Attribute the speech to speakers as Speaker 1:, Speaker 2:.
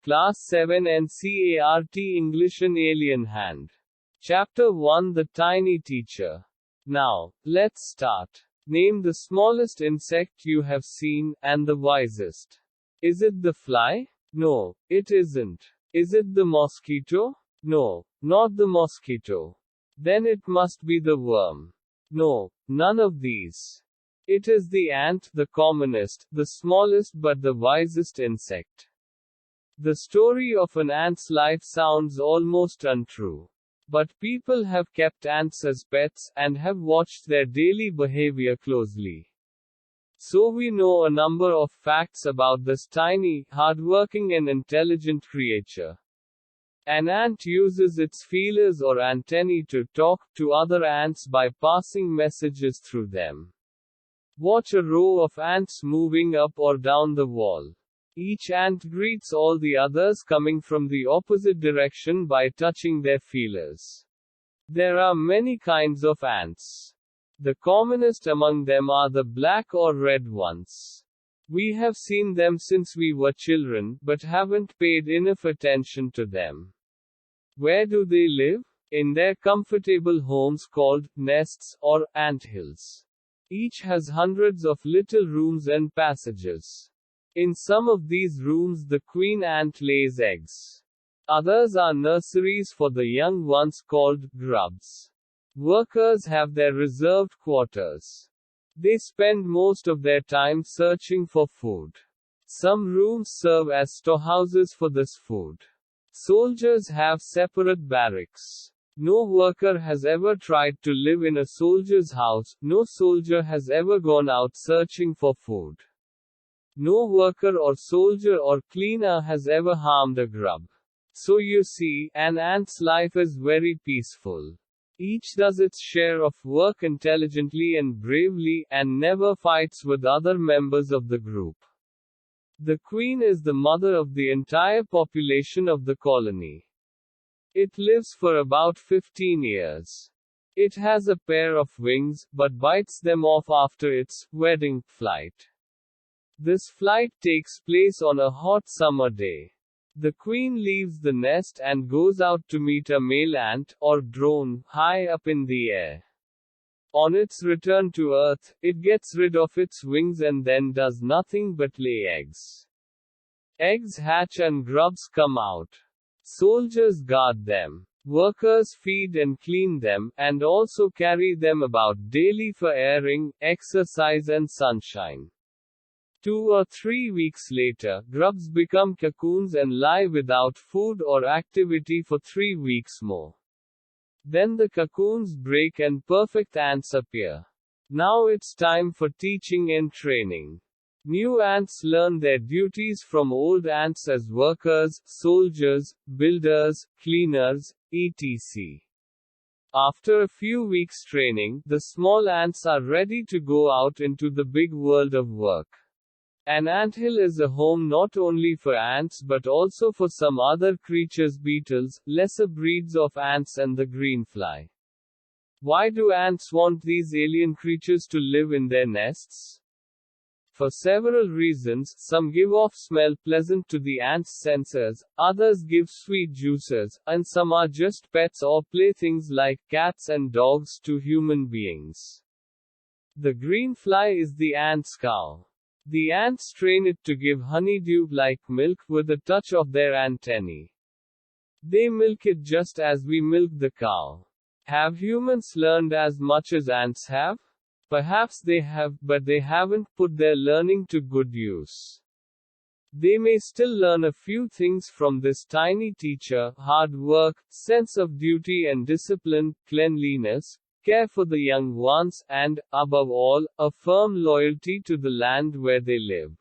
Speaker 1: Class 7 NCERT English An Alien Hand. Chapter 1 The Tiny Teacher. Now, let's start. Name the smallest insect you have seen, and the wisest. Is it the fly? No, it isn't. Is it the mosquito? No, not the mosquito. Then it must be the worm. No, none of these. It is the ant, the commonest, the smallest but the wisest insect. The story of an ant's life sounds almost untrue. But people have kept ants as pets, and have watched their daily behavior closely. So we know a number of facts about this tiny, hardworking and intelligent creature. An ant uses its feelers or antennae to talk to other ants by passing messages through them. Watch a row of ants moving up or down the wall. Each ant greets all the others coming from the opposite direction by touching their feelers. There are many kinds of ants. The commonest among them are the black or red ones. We have seen them since we were children, but haven't paid enough attention to them. Where do they live? In their comfortable homes called nests or anthills. Each has hundreds of little rooms and passages. In some of these rooms the queen ant lays eggs. Others are nurseries for the young ones called grubs. Workers have their reserved quarters. They spend most of their time searching for food. Some rooms serve as storehouses for this food. Soldiers have separate barracks. No worker has ever tried to live in a soldier's house. No soldier has ever gone out searching for food. No worker or soldier or cleaner has ever harmed a grub. So you see, an ant's life is very peaceful. Each does its share of work intelligently and bravely, and never fights with other members of the group. The queen is the mother of the entire population of the colony. It lives for about 15 years. It has a pair of wings, but bites them off after its wedding flight. This flight takes place on a hot summer day. The queen leaves the nest and goes out to meet a male ant, or drone, high up in the air. On its return to Earth, it gets rid of its wings and then does nothing but lay eggs. Eggs hatch and grubs come out. Soldiers guard them. Workers feed and clean them, and also carry them about daily for airing, exercise and sunshine. 2 or 3 weeks later, grubs become cocoons and lie without food or activity for 3 weeks more. Then the cocoons break and perfect ants appear. Now it's time for teaching and training. New ants learn their duties from old ants as workers, soldiers, builders, cleaners, etc. After a few weeks training, the small ants are ready to go out into the big world of work. An anthill is a home not only for ants but also for some other creatures, beetles, lesser breeds of ants and the greenfly. Why do ants want these alien creatures to live in their nests? For several reasons. Some give off smell pleasant to the ants' senses, others give sweet juices, and some are just pets or playthings like cats and dogs to human beings. The greenfly is the ant's cow. The ants train it to give honeydew-like milk with a touch of their antennae. They milk it just as we milk the cow. Have humans learned as much as ants have? Perhaps they have, but they haven't put their learning to good use. They may still learn a few things from this tiny teacher: hard work, sense of duty and discipline, cleanliness, care for the young ones, and, above all, a firm loyalty to the land where they live.